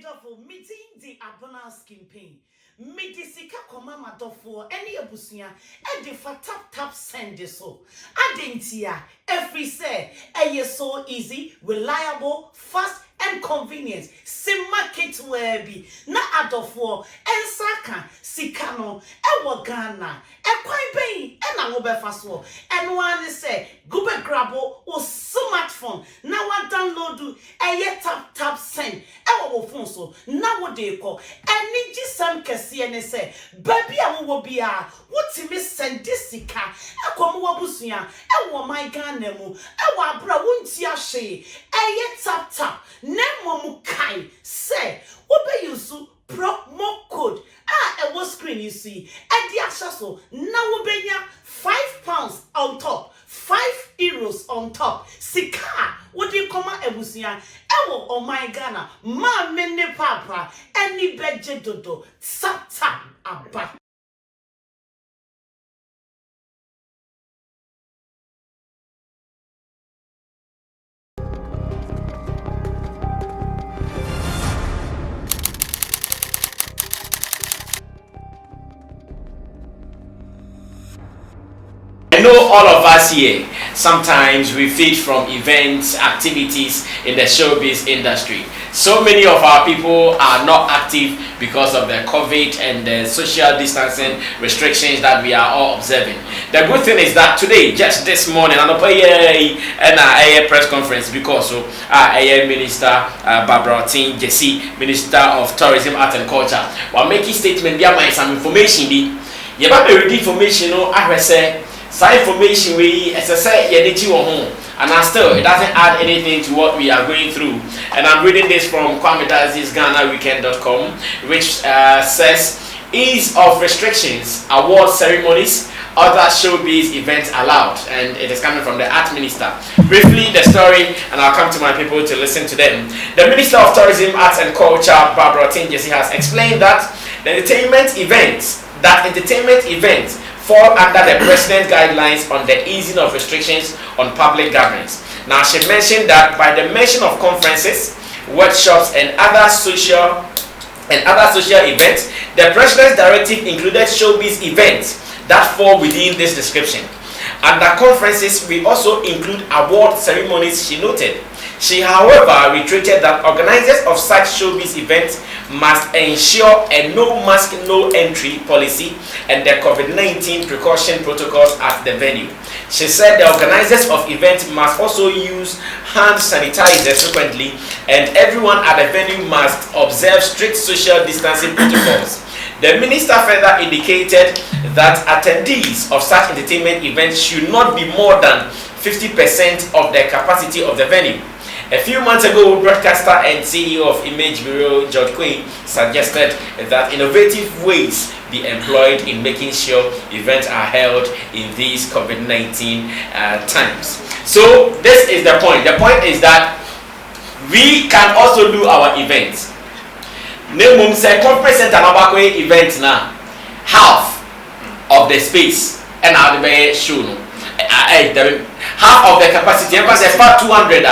dofo meeting the abona skin pain. Medisika koma madofo any abusia e de fa tap send so. Adentia every say so easy, reliable, fast and convenient. Sim market webi na adofo ensaka sikano e Ghana e kwan ben e na wo befa so e no an say go be grabo o smartphone na wa download tap send e wo phone so na wo de ko eni gisam kese ne say baby a wo bia wotimi send sika e kom wo busua e wo my Ghana mu e wo abra wonti ahwe tap Nemo kai say obe yusu promo code e was screen you see and the accessor now obenya £5 on top, €5 on top. Sika what do you come out ebusia ewo oh my Ghana ma mene papa any beje dodo sata aba. I know all of us here, sometimes we feed from events, activities in the showbiz industry. So many of our people are not active because of the COVID and the social distancing restrictions that we are all observing. The good thing is that today, just this morning, I'm a press conference because of Minister Barbara Tin Jesse, Minister of Tourism, Art and Culture, while making statement, there might some information. You have to read information, I say. Some information we as I say home and still it doesn't add anything to what we are going through. And I'm reading this from GhanaWeekend.com, which says ease of restrictions, award ceremonies, other showbiz events allowed, and it is coming from the art minister. Briefly the story, and I'll come to my people to listen to them. The Minister of Tourism, Arts and Culture, Barbara Tin Jesse, has explained that entertainment events fall under the President's guidelines on the easing of restrictions on public gatherings. Now, she mentioned that by the mention of conferences, workshops, and other social events, the President's directive included showbiz events that fall within this description. Under conferences, we also include award ceremonies, she noted. She, however, reiterated that organizers of such showbiz events must ensure a no mask, no entry policy and the COVID-19 precaution protocols at the venue. She said the organizers of events must also use hand sanitizers frequently and everyone at the venue must observe strict social distancing protocols. The minister further indicated that attendees of such entertainment events should not be more than 50% of the capacity of the venue. A few months ago, broadcaster and CEO of Image Bureau, George Quinn, suggested that innovative ways be employed in making sure events are held in these COVID-19 times. So this is the point. The point is that we can also do our events. Nemum say conference center nabakwe event now, half of the space and now the show half of the capacity. Because say 200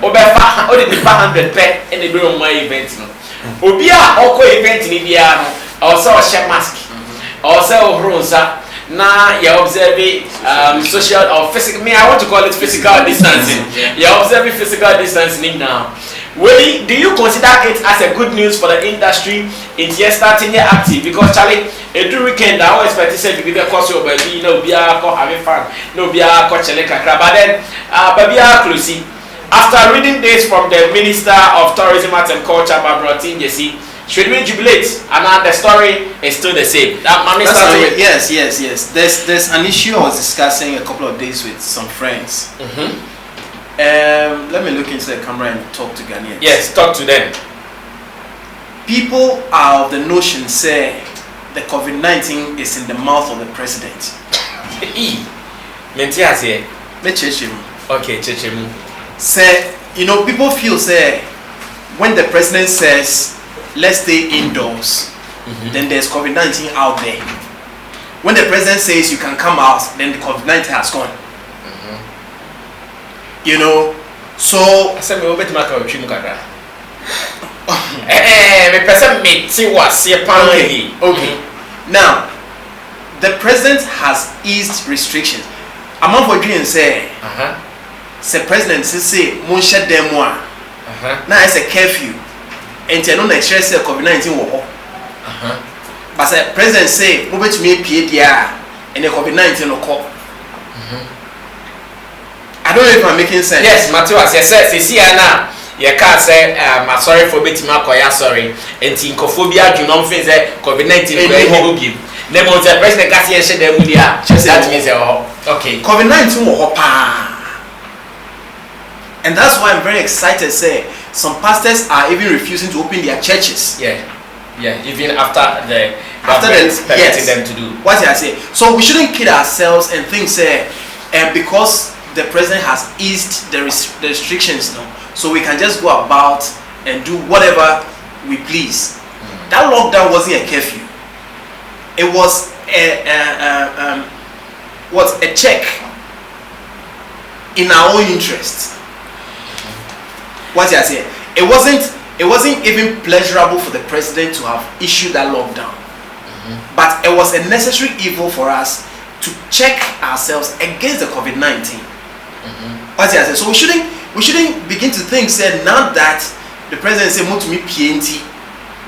Obefa o de 500 pe in the bureau my event no. Obi a oko event ni bia no, also share mask. Also bronza na you observe social or physical, I want to call it physical distancing. You observe physical distancing now. Well, do you consider it as a good news for the industry in just starting your active? Because Charlie, every weekend I always expect to say you get cost your baby, no be having fun, no be but then baby closely. After reading this from the Minister of Tourism, Arts and Culture, Barbara Tin Jesse, should we jubilate? And the story is still the same. Yes. There's an issue I was discussing a couple of days with some friends. Let me look into the camera and talk to Ghanaians. Yes, talk to them. People are of the notion, say, the COVID-19 is in the mouth of the president. Okay, Chechemu. Say, people feel, say, when the president says, let's stay indoors, then there's COVID-19 out there. When the president says you can come out, then the COVID-19 has gone. So Me person me see what see Okay. Now, the president has eased restrictions. Among for doing say, the president say, "Mon shut them one." Now it's a curfew, and you know next year say COVID-19 war. But the president say, "Move to me PDR," and the COVID-19 no call. I don't know if I'm making sense. Yes, Matthias, yes, see now. You can't say, I'm sorry for being sorry. And tinkophobia, you know, things that COVID-19 will give. Then, once the president got here, said, that means, okay, COVID-19 will hop. And that's why I'm very excited. Say, some pastors are even refusing to open their churches. Yeah, even after the permitting them to do. What did I say? So we shouldn't kid ourselves and think, say, because the president has eased the restrictions now. So we can just go about and do whatever we please. That lockdown wasn't a curfew. It was a check in our own interest. What did I say? It wasn't even pleasurable for the president to have issued that lockdown. But it was a necessary evil for us to check ourselves against the COVID-19. What did I say? So we shouldn't begin to think, say, now that the president said, "Move to me PNT,"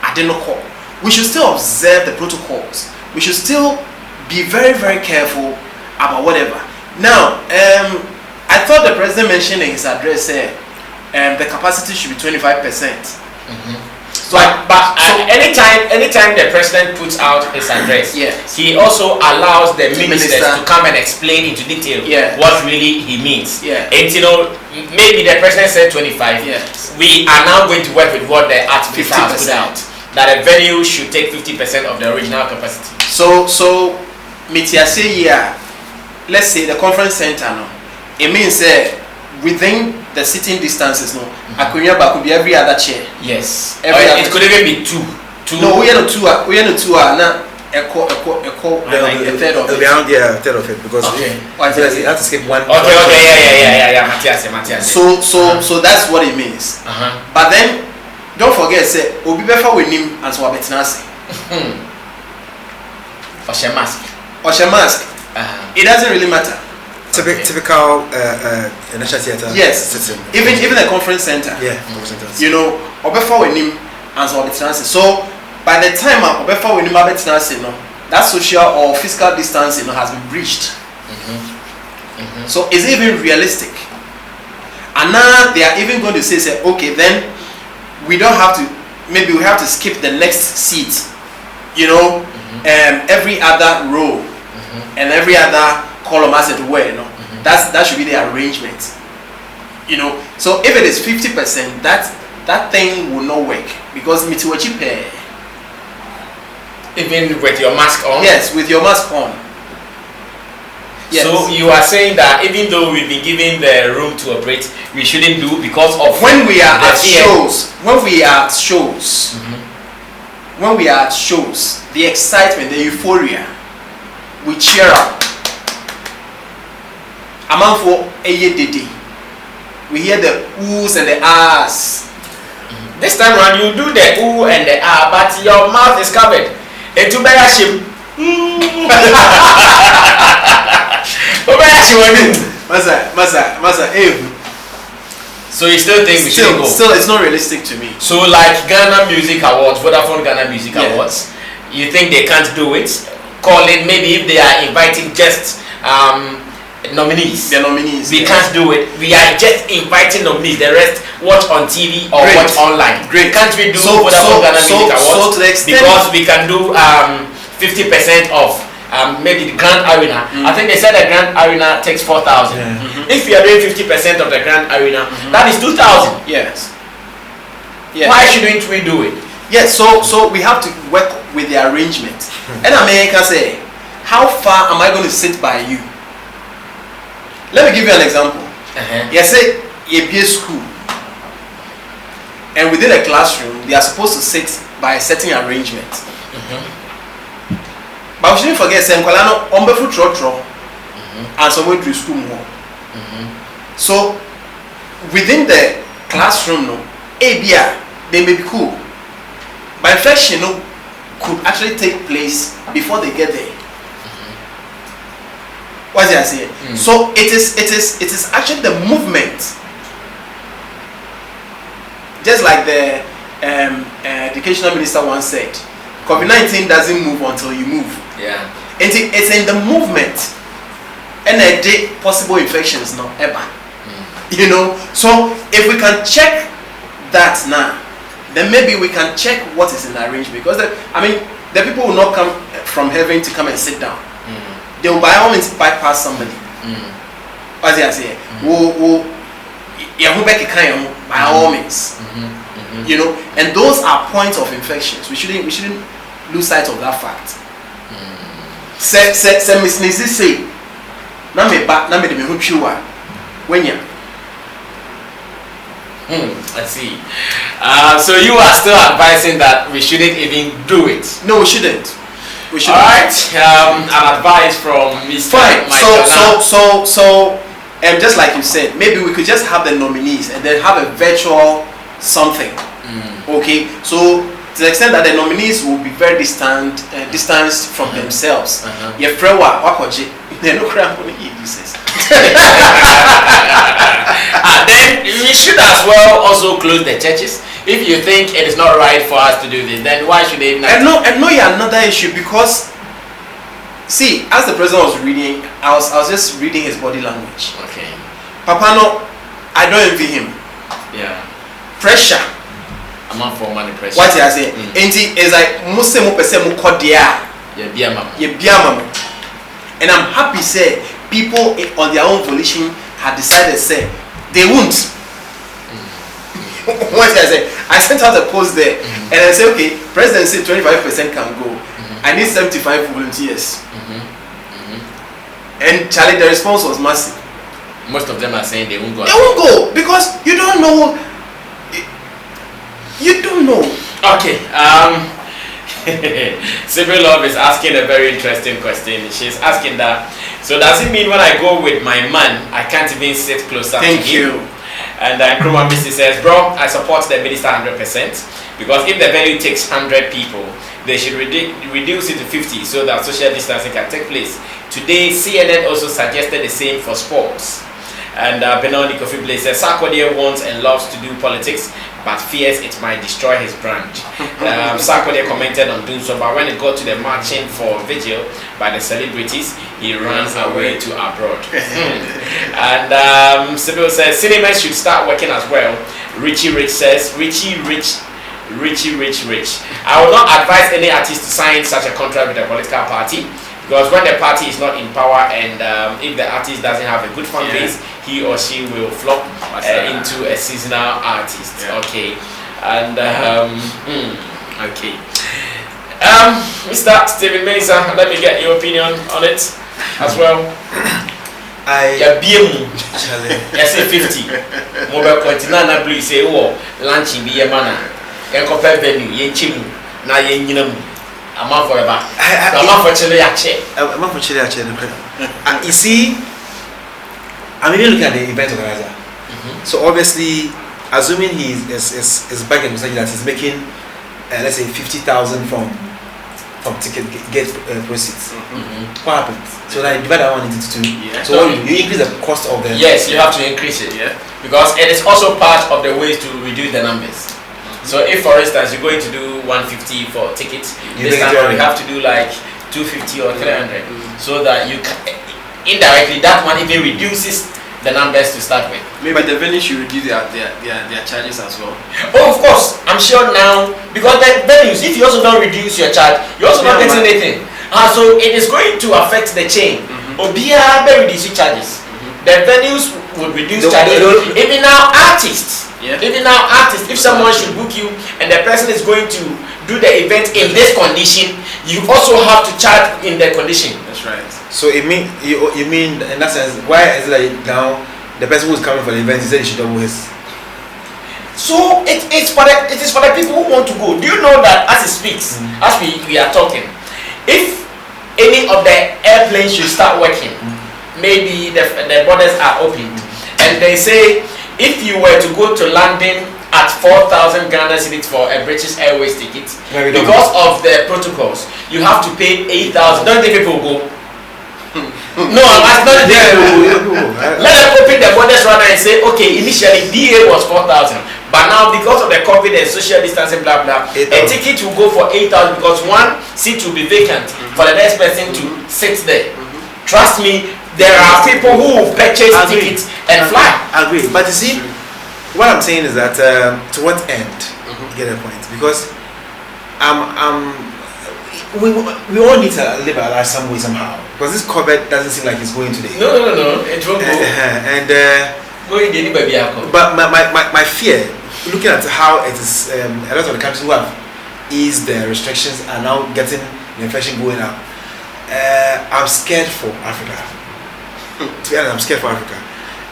I didn't call. We should still observe the protocols. We should still be very, very careful about whatever. Now, I thought the president mentioned in his address, the capacity should be 25%. So, anytime the president puts out his address, he also allows the ministers to come and explain into detail what really he means. And you know, maybe the president said 25. We are now going to work with what the archbishop has put out, that a venue should take 50% of the original capacity. So, let's say the conference center, no, it means within the sitting distances, no, Akunyaba could be every other chair. Yes. It could even be two. No, we are not two. We are not two. Now, a third of it. Yeah, third of it because you have to skip one. Okay. Yeah. Matthias. So that's what it means. But then, don't forget, say, Obi befa with him and so abetinase. Osha mask. It doesn't really matter. Typical national theatre. Yes. System. Even a conference center. Yeah, conference centers. You know, obefa with him and so abetinase. So by the time obefa with him abetinase, no, that social or physical distancing, has been breached. So is it even realistic? And now they are even going to say, okay, then we don't have to. Maybe we have to skip the next seat. You know, every other row and every other column as it were. No, that should be the arrangement. You know, so if it is 50%, that thing will not work because mitiwachi pair. Even with your mask on? Yes, with your mask on. Yes. So you are saying that even though we've been given the room to operate, we shouldn't do because of when we are at shows. When we are at shows, the excitement, the euphoria, we cheer up. Among for AYDD, we hear the oohs and the ahs. This time around, you do the ooh and the ah, but your mouth is covered. And to bear shame. Masa, so you still think we should go? Still, it's not realistic to me. So like Ghana Music Awards, Vodafone Ghana Music Awards, you think they can't do it? Call it maybe if they are inviting just nominees. The nominees. We can't do it. We are just inviting nominees. The rest watch on TV or watch online. Great. Can't we do Vodafone Ghana Music Awards? To the extent because we can do 50% of maybe the Grand Arena. I think they said the Grand Arena takes 4,000. If we are doing 50% of the Grand Arena, that is 2,000. Yes. Why shouldn't we do it? Yes. So we have to work with the arrangement. And America say, how far am I going to sit by you? Let me give you an example. You say you be a school, and within a classroom, they are supposed to sit by a certain arrangement. But we shouldn't forget, say, Nkwalano ombefu trotro, and somewhere to school more. So within the classroom, no, ABR they may be cool, But infection could actually take place before they get there. What's it I say? So it is actually the movement. Just like the educational minister once said, COVID-19 doesn't move until you move. Yeah. It's in the movement. And the possible infections not ever. You know, so if we can check that now, then maybe we can check what is in the arrangement. Because the people will not come from heaven to come and sit down. They will by all means bypass somebody. As I say, by all means. You know, and those are points of infections. We shouldn't lose sight of that fact. Say Miss Nisi say, na me de me hu twiwa wenya. I see. So you are still advising that we shouldn't even do it? No, we shouldn't. All right. An advice from Mr. Fine. So, just like you said, maybe we could just have the nominees and then have a virtual something. Okay. So to the extent that the nominees will be very distanced from themselves. Then we should as well also close the churches. If you think it is not right for us to do this, then why should they not? And no, another issue, because see, as the president was reading, I was just reading his body language. Okay. Papa, no, I don't envy him. Yeah. Pressure. I'm not for money pressure. What I say? It's like Muslim person mukodia. Yeah, and I'm happy say people on their own volition had decided say they won't. What I say? I sent out a post there and I said, okay, president said 25% can go. I need 75 volunteers. And Charlie, the response was massive. Most of them are saying they won't go. They won't go because you don't know. You don't know. Okay. Civil Love is asking a very interesting question. She's asking that, so does it mean when I go with my man, I can't even sit closer to him? Thank you. And Kruma Missy says, bro, I support the minister 100%, because if the venue takes 100 people, they should reduce it to 50 so that social distancing can take place. Today, CNN also suggested the same for sports. And Benoni Kofi Blaze says, Sarkodie wants and loves to do politics, but fears it might destroy his brand. Sarkodie commented on doing so, but when it got to the marching for vigil by the celebrities, he runs away to abroad. And Sybil says, cinemas should start working as well. Richie Rich says, Richie Rich. I will not advise any artist to sign such a contract with a political party, because when the party is not in power and if the artist doesn't have a good fan base, he or she will flop into a seasonal artist. Okay. And okay. Mr. Stephen Mensah, let me get your opinion on it as well. I say 50. Mobile continent blue say launching be a manner. Encope venue, yenchimu, na yenyinamu. I'm not forever. I'm not for Chile actually. I'm not for Chile actually. You see, I'm even looking at the event organizer. So obviously, assuming he is banking with that he's making, let's say 50,000 from ticket get proceeds. What happens? So like divide that one into two. Yeah. So you increase the cost of the. Yes, you have to increase it. Yeah. Because it is also part of the ways to reduce the numbers. So if for instance you're going to do 150 for tickets, this time you have to do like 250 or 300, so that you indirectly that one even reduces the numbers to start with. Maybe the venue should reduce their charges as well. Oh, of course, I'm sure now, because the venues, if you also don't reduce your charge, you're also not getting anything. So it is going to affect the chain. Obia be reducing charges. The venues would reduce charges. Even now artists. Even now artists, if someone should book you and the person is going to do the event in this condition, you also have to charge in the condition. That's right. So it mean you mean in that sense, why is it like now the person who is coming for the event, he said he should double his? So it is for the people who want to go. Do you know that as it speaks, as we are talking, if any of the airplanes should start working, maybe the borders are open, and they say if you were to go to London at 4,000 Ghana cedis for a British Airways ticket. Because of the protocols, you have to pay 8,000. Don't think people will go. No, I'm not let them open the borders rather and say, okay, initially DA was 4,000, but now because of the COVID and social distancing, blah blah, a ticket will go for 8,000 because one seat will be vacant for the next person to sit there. Trust me, there are people who will purchase tickets and fly. I agree, but you see, what I'm saying is that to what end? You get a point, because we all need to live our lives some way somehow, because this COVID doesn't seem like it's going today. No, it won't go. But my fear, looking at how it is, a lot of the countries who have eased the restrictions are now getting the infection going up. I'm scared for Africa. To be honest, I'm scared for Africa,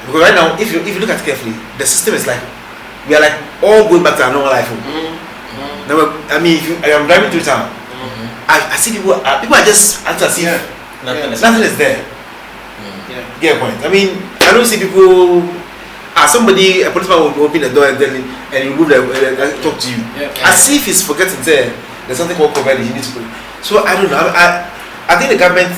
because right now, if you look at it carefully, the system is like we are like all going back to our normal life. Now, I mean, if I'm driving through town, I see people are just as if nothing is there. Get a point. I mean, I don't see people. A policeman will open the door and he will talk to you. As if he's forgetting there's something called COVID. You need to put. So I don't know. I think the government,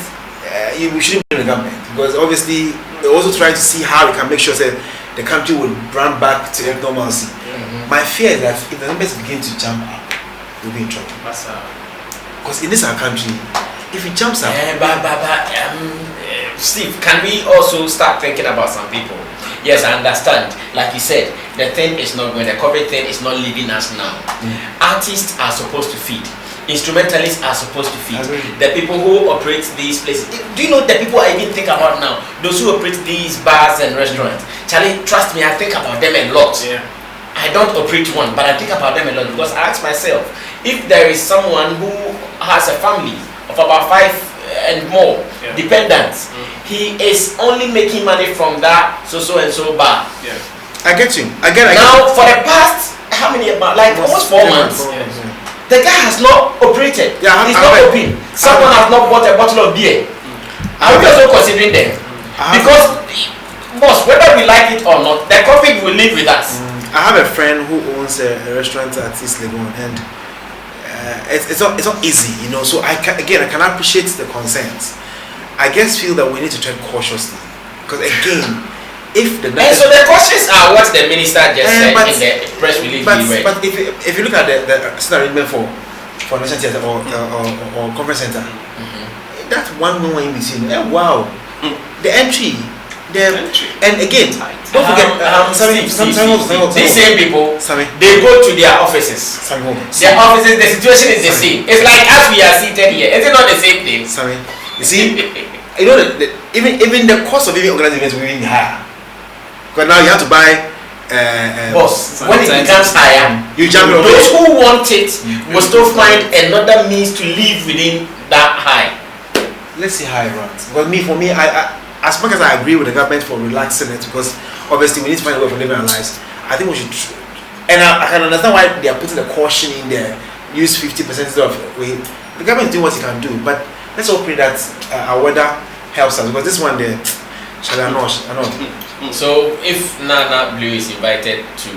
we shouldn't blame the government, because obviously they're also trying to see how we can make sure that the country will run back to normalcy. My fear is that if the numbers begin to jump up, we'll be in trouble. Because in this our country, if it jumps up, Steve, can we also start thinking about some people? Yes, I understand. Like you said, the thing is not going. The COVID thing is not leaving us now. Artists are supposed to feed. Instrumentalists are supposed to feed. The people who operate these places. Do you know the people I even think about now? Those who operate these bars and restaurants. Charlie, trust me, I think about them a lot. I don't operate one, but I think about them a lot, because I ask myself, if there is someone who has a family of about 5 and more dependents, he is only making money from that so and so bar. I get you. Now, for the past how many, like almost 4 months, the guy has not operated. He's not open. Someone has not bought a bottle of beer. Are we also considering them? Because, boss, whether we like it or not, the COVID will live with us. I have a friend who owns a restaurant at East Legon, and it's not easy, you know. So I can appreciate the concerns. I just feel that we need to tread cautiously, because again, if the and so the questions are what the minister just said in the press release we read. But if you look at the arrangement for National Theatre or Conference Center, that one in between, wow, the entry. And again, don't forget, these same people, they go to their offices. Their offices, the situation is the same. It's like as we are seated here. Is it not the same thing? You see, you know, even the cost of even organizing events will be higher. Because now you have to buy. Boss, when it becomes higher, you jump in. Those who want it will still find another means to live within that high. Let's see how it runs. But for me, as much as I agree with the government for relaxing it, because obviously we need to find a way for living our lives, I think we should, and I can understand why they are putting the caution in there, use 50% of weight. The government is doing what it can do, but let's hope that our weather helps us, because this one there, I know. So if Nana Blue is invited to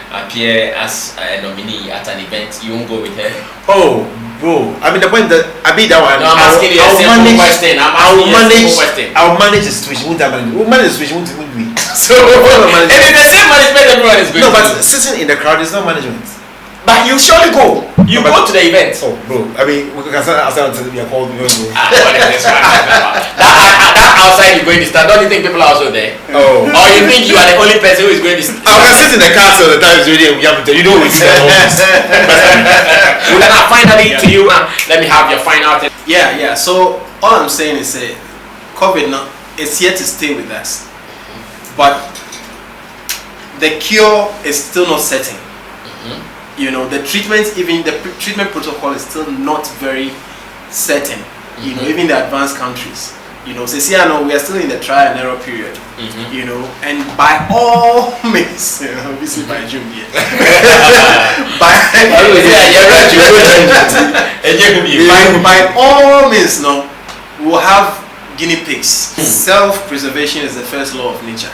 appear as a nominee at an event, you won't go with her? Oh, bro, I mean the point that I mean that one. No, I'm asking you a simple question. I'll manage the situation. We'll manage the situation. Won't we? So and in the same management, everyone is going. No, but sitting in the crowd is not management. But you surely go. You go to the event. Oh, bro, I mean, we can start until we are called. What is this one? That outside you're going to stand. Don't you think people are also there? Oh. Or you think you are the only person who is going to stand? I can sit in the car till the time is ready and we have to tell you know we see Well, finally to you, let me have your final thing. Yeah. So all I'm saying is COVID is here to stay with us. But the cure is still not certain. You know, the treatment protocol is still not very certain. You know, even the advanced countries. You know, so see, I know we are still in the trial and error period. You know, and by all means, obviously by June, by all means, no, we'll have guinea pigs. Self-preservation is the first law of nature.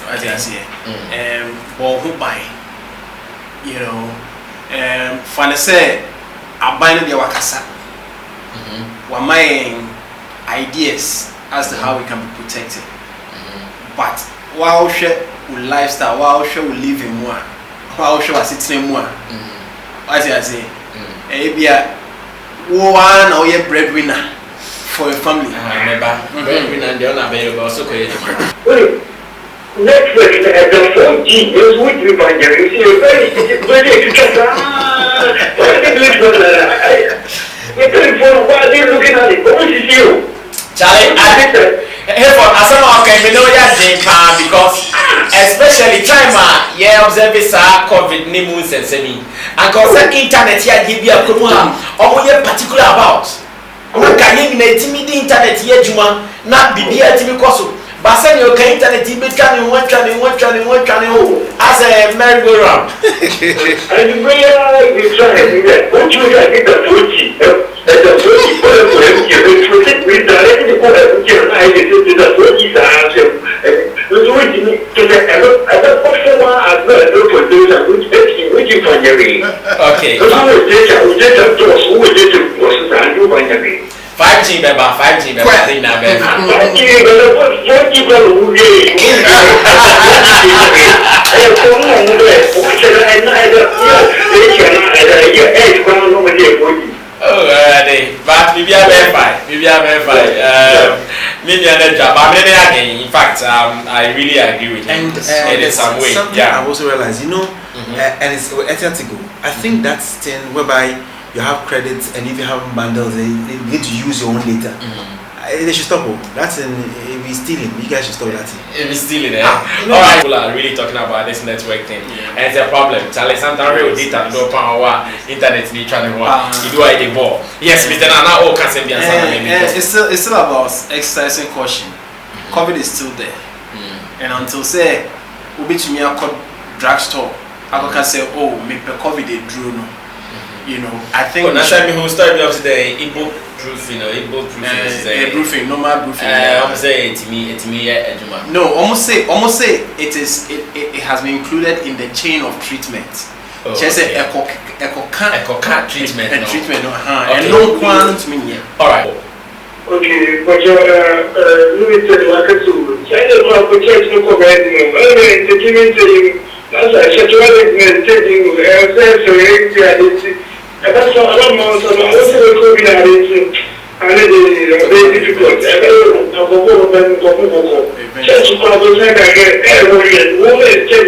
Right, I see. Or who buy? you know, for the say, I bind the wakasa. We're making ideas as to how we can be protected. But while share with lifestyle, while share we live in more, while share we sit in more. As I say, maybe one or your breadwinner for your family. Breadwinner, they're not available. So Netflix at the 4G is with you by the why are they looking at it? What is you? Charlie, hey, for some of them, we know that because especially time, observe this COVID news and semi, and cause internet here give you a program or what particular about. Can you internet here, Juma? Not be here to be cause. But send your internet TV channel, one channel, as a merry-go-round. And the way you try to do that, what you got in the 4G, and the 4G, you protect me directly for the 4G answer. Okay. 5G member, 5G member, I think now member. 5G oh, but maybe I verify. Maybe another job. But in fact, I really agree with you. And in some way, something I've also realized, you know, and it's ethical. I think that's thing whereby you have credits, and if you have bundles, they need to use your own data. They should stop. That's if we stealing. You guys should stop that. If we stealing, Alright, people are really talking about this network thing, and it's a problem. Charlie, sometimes real data no power, internet need trying to work. You do it more. Yes, Mr. Nana, all can be answered. It's still about exercising caution. COVID is still there, and until say, we be to me a drugstore, I can say, oh, me per COVID they drew no. You know, I think. Well, that's why we started off today. Igbo proofing, proofing, normal proofing. I'm saying to me, no, almost say it has been included in the chain of treatment. Just say echo treatment. Treatment, and no quant mean. All right. Okay, but let me tell you, I can do. China will protect no comment. That's a situation taking and that's what I don't know. So I was COVID and it's very difficult. Just for the I get every woman to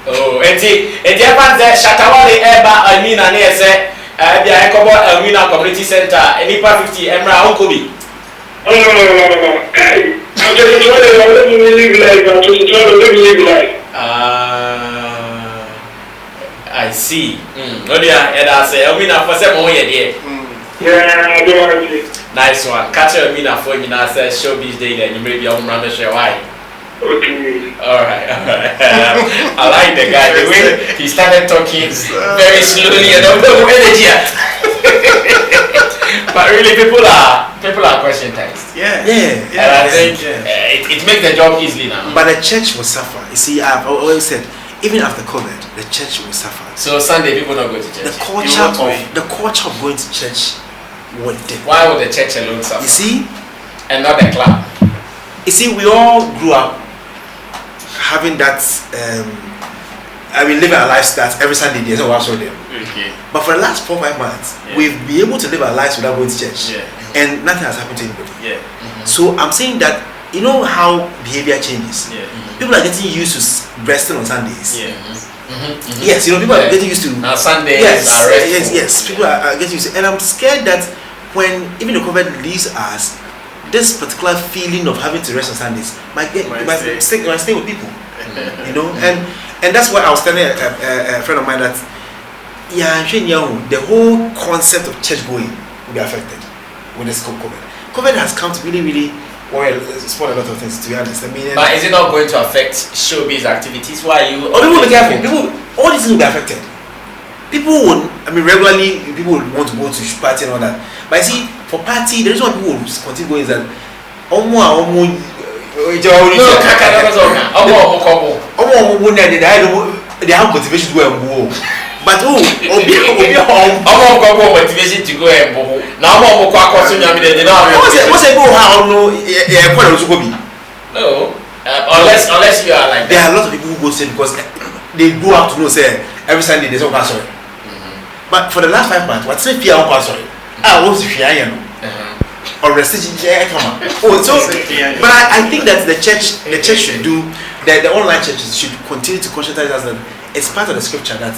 oh, and the other day, Shatawale Eba, I mean, and I say, the Almina Community Center, and IPA 50, Emra Onkobi. I'm just trying to live life. I'm just trying to live life. I see. No, dear, and I say, Almina for some more year. Yeah, I don't want to. Nice one. Catch Almina for you now, says Showbiz Day, and you may be on Randa share why. Okay. Alright. I like the guy, the way he started talking very slowly and no energy. But really, people are question text. Yeah. And I think it makes the job easily now. But the church will suffer. You see, I've always said, even after COVID, the church will suffer. So Sunday, people not go to church. The culture of going to church would dip. Why would the church alone suffer? You see, and not the club. You see, we all grew up having that. Living our lives that every Sunday there's no one there. Okay. But for the last 4 or 5 months, we've been able to live our lives without going to church, and nothing has happened to anybody. So I'm saying that you know how behavior changes. People are getting used to resting on Sundays. Yes, you know, people are getting used to. Now Sundays. Yes. People are getting used to, and I'm scared that when even the COVID leaves us, this particular feeling of having to rest on Sundays might stay with people. You know, and that's why I was telling a friend of mine that the whole concept of church going will be affected with this COVID. COVID has come to really spoil a lot of things, to be honest. I mean, but is it not going to affect showbiz activities? Why are you? Oh, people will be careful. All these things will be affected. People would, regularly people would want to go to party and all that. But I see, for party, the reason why people will continue going is that No, kaka na bazoka. Omo. They have motivation to go and go. But motivation to go and boho. Now omo kwa kwa so nyame de na. What's a go how no No. Unless you are like that. There are a lot of people who go say because they go out to know say every Sunday there's no pastor. But for the last 5 months, what's if you are pastor? What's if you are or restriction come on. But I think that the church should do the online churches should continue to conscientize us that it's part of the scripture that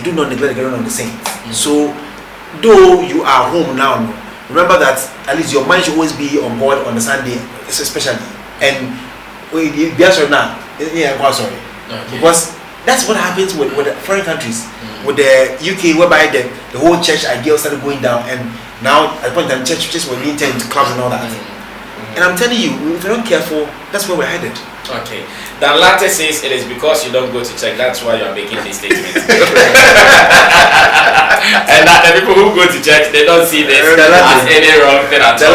do not neglect the gathering of the saints. So though you are home now, remember that at least your mind should always be on board on the Sunday, especially. And we are sorry now, sorry. Because that's what happens with the foreign countries, with the UK, whereby the whole church idea started going down, and now at the point in time churches were being turned into clubs and all that. And I'm telling you, if you're not careful, that's where we're headed. Okay. The latter says it is because you don't go to church. That's why you are making this statement. And that the people who go to church, they don't see this as any wrong thing at all.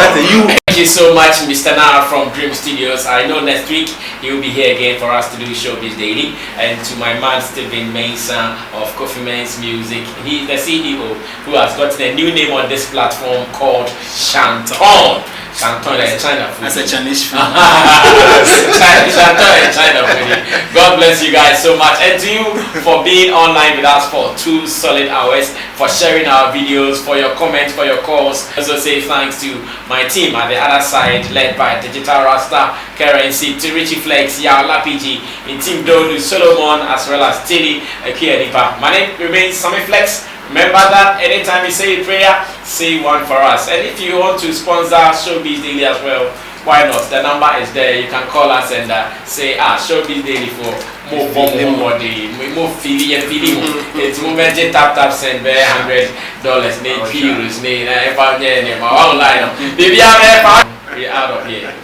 Thank you so much, Mr. Nara from Dream Studios. I know next week he will be here again for us to do Showbiz Daily. And to my man Stephen Mensah of Coffee Men's Music, he's the CEO who has gotten a new name on this platform called Shanton. Shanton in China food. That's a Chinese food. Shanton in China food. God bless you guys so much, and to you for being online with us for 2 solid hours, for sharing our videos, for your comments, for your calls. Also say thanks to my team at the other side, led by Digital Rasta, Currency, to Richie Flex, Yaola PG, in Team Dodu, Solomon, as well as Tilly Akianipa. My name remains Sammy Flex. Remember that anytime you say a prayer, say one for us. And if you want to sponsor Showbiz Daily as well, why not? The number is there. You can call us and say, Showbiz Daily for more feeling. It's movement tap send $100, €100, online. Baby, we are out of here.